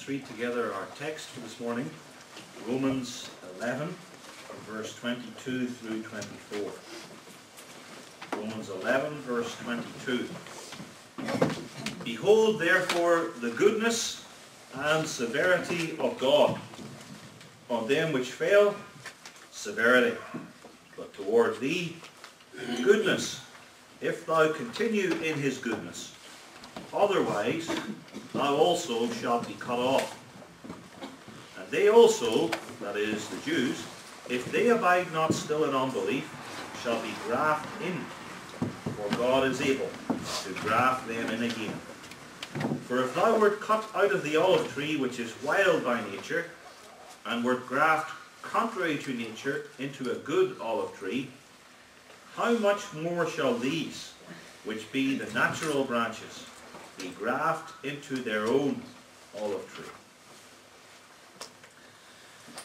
Let's read together our text for this morning, Romans 11, from verse 22 through 24. Romans 11, verse 22. Behold, therefore, the goodness and severity of God. On them which fail, severity. But toward thee, goodness, if thou continue in his goodness. Otherwise, thou also shalt be cut off. And they also, that is, the Jews, if they abide not still in unbelief, shall be grafted in. For God is able to graft them in again. For if thou wert cut out of the olive tree, which is wild by nature, and wert grafted contrary to nature into a good olive tree, how much more shall these, which be the natural branches, be grafted into their own olive tree?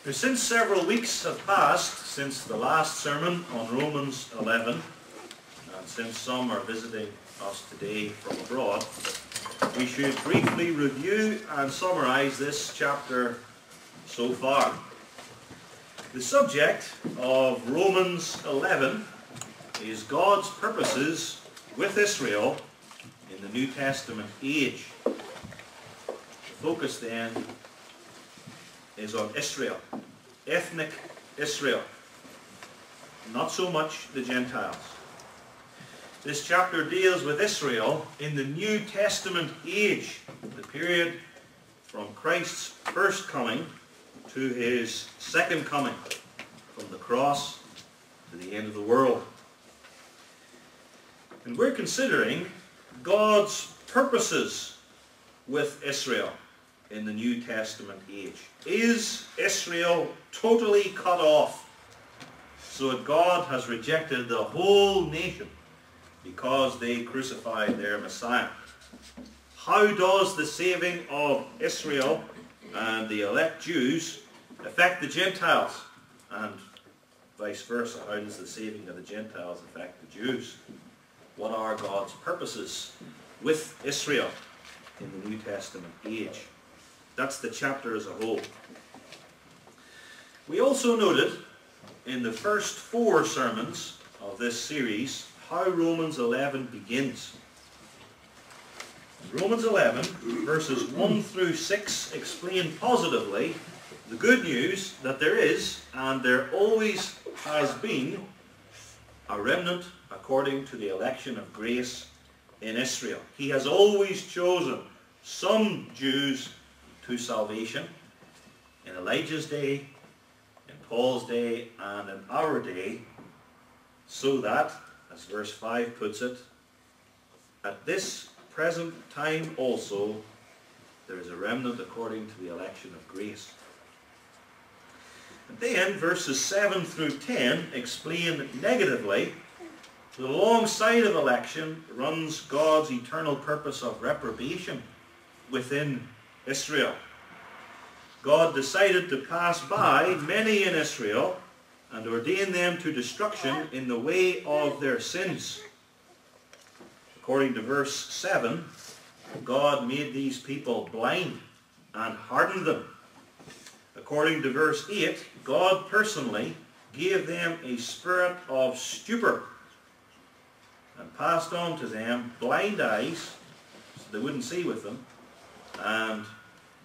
Now, since several weeks have passed since the last sermon on Romans 11, and since some are visiting us today from abroad, we should briefly review and summarize this chapter so far. The subject of Romans 11 is God's purposes with Israel in the New Testament age. The focus then is on Israel, ethnic Israel, not so much the Gentiles. This chapter deals with Israel in the New Testament age, the period from Christ's first coming to his second coming, from the cross to the end of the world. And we're considering God's purposes with Israel in the New Testament age. Is Israel totally cut off so that God has rejected the whole nation because they crucified their Messiah? How does the saving of Israel and the elect Jews affect the Gentiles? And vice versa, how does the saving of the Gentiles affect the Jews? What are God's purposes with Israel in the New Testament age? That's the chapter as a whole. We also noted in the first 4 sermons of this series how Romans 11 begins. Romans 11, verses 1 through 6 explain positively the good news that there is, and there always has been, a remnant according to the election of grace in Israel. He has always chosen some Jews to salvation in Elijah's day, in Paul's day, and in our day, so that, as verse 5 puts it, at this present time also there is a remnant according to the election of grace. And then verses 7 through 10 explain negatively that alongside of election runs God's eternal purpose of reprobation within Israel. God decided to pass by many in Israel and ordain them to destruction in the way of their sins. According to verse 7, God made these people blind and hardened them. According to verse 8, God personally gave them a spirit of stupor and passed on to them blind eyes so they wouldn't see with them, and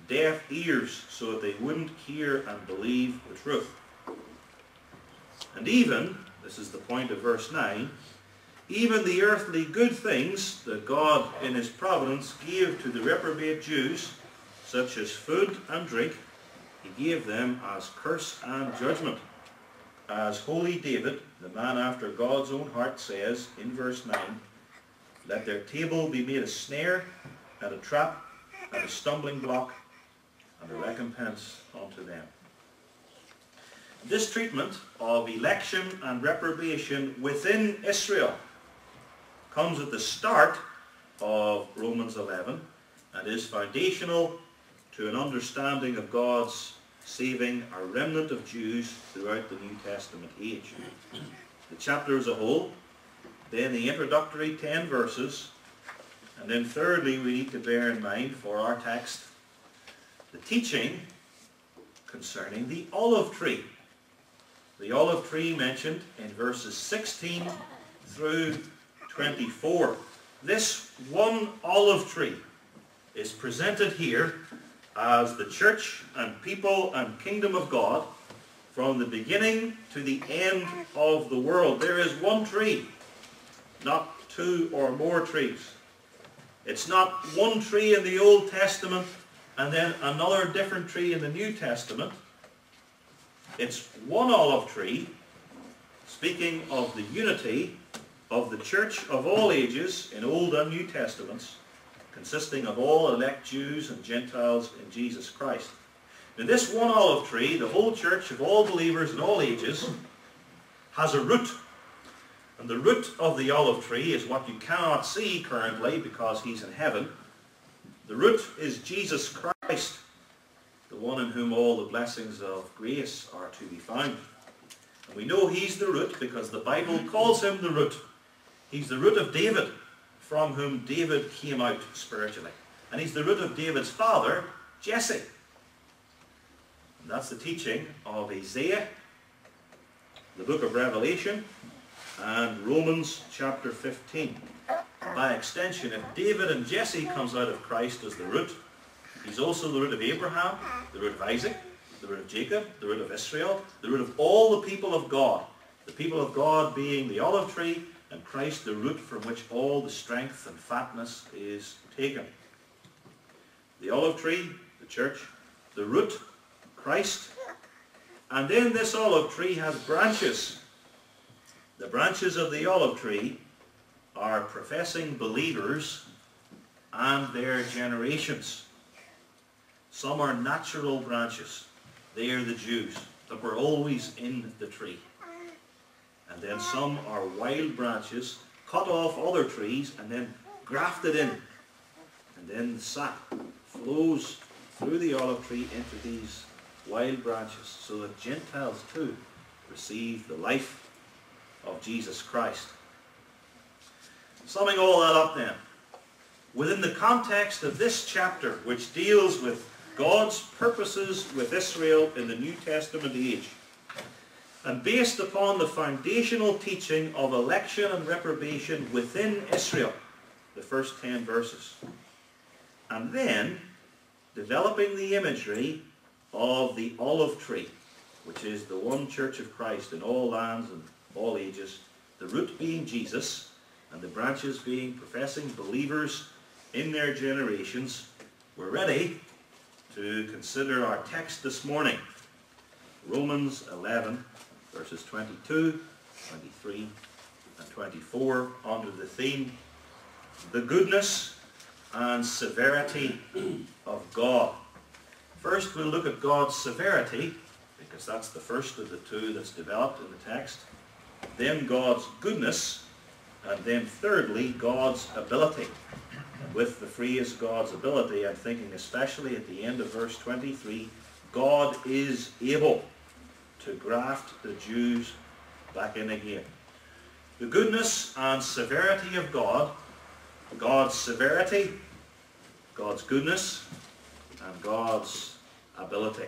deaf ears so that they wouldn't hear and believe the truth. And even, this is the point of verse 9, even the earthly good things that God in his providence gave to the reprobate Jews, such as food and drink, he gave them as curse and judgment. As holy David, the man after God's own heart, says in verse 9, let their table be made a snare and a trap and a stumbling block and a recompense unto them. This treatment of election and reprobation within Israel comes at the start of Romans 11 and is foundational to an understanding of God's saving a remnant of Jews throughout the New Testament age. The chapter as a whole, then the introductory 10 verses, and then thirdly we need to bear in mind for our text the teaching concerning the olive tree. The olive tree mentioned in verses 16 through 24. This one olive tree is presented here as the church and people and kingdom of God from the beginning to the end of the world. There is one tree, not two or more trees. It's not one tree in the Old Testament and then another different tree in the New Testament. It's one olive tree, speaking of the unity of the church of all ages in Old and New Testaments, consisting of all elect Jews and Gentiles in Jesus Christ. Now this one olive tree, the whole church of all believers in all ages, has a root. And the root of the olive tree is what you cannot see currently because he's in heaven. The root is Jesus Christ, the one in whom all the blessings of grace are to be found. And we know he's the root because the Bible calls him the root. He's the root of David, from whom David came out spiritually. And he's the root of David's father, Jesse. And that's the teaching of Isaiah, the book of Revelation, and Romans chapter 15. By extension, if David and Jesse comes out of Christ as the root, he's also the root of Abraham, the root of Isaac, the root of Jacob, the root of Israel, the root of all the people of God. The people of God being the olive tree, and Christ the root from which all the strength and fatness is taken. The olive tree, the church, the root, Christ, and then this olive tree has branches. The branches of the olive tree are professing believers and their generations. Some are natural branches. They are the Jews that were always in the tree. And then some are wild branches, cut off other trees and then grafted in. And then the sap flows through the olive tree into these wild branches so that Gentiles too receive the life of Jesus Christ. Summing all that up then, within the context of this chapter, which deals with God's purposes with Israel in the New Testament age, and based upon the foundational teaching of election and reprobation within Israel, the first 10 verses, and then developing the imagery of the olive tree, which is the one church of Christ in all lands and all ages, the root being Jesus, and the branches being professing believers in their generations, we're ready to consider our text this morning. Romans 11, verses 22, 23, and 24, under the theme, the goodness and severity of God. First, we'll look at God's severity, because that's the first of the two that's developed in the text. Then God's goodness, and then thirdly, God's ability. And with the phrase God's ability, I'm thinking especially at the end of verse 23, God is able to graft the Jews back in again. The goodness and severity of God, God's severity, God's goodness, and God's ability.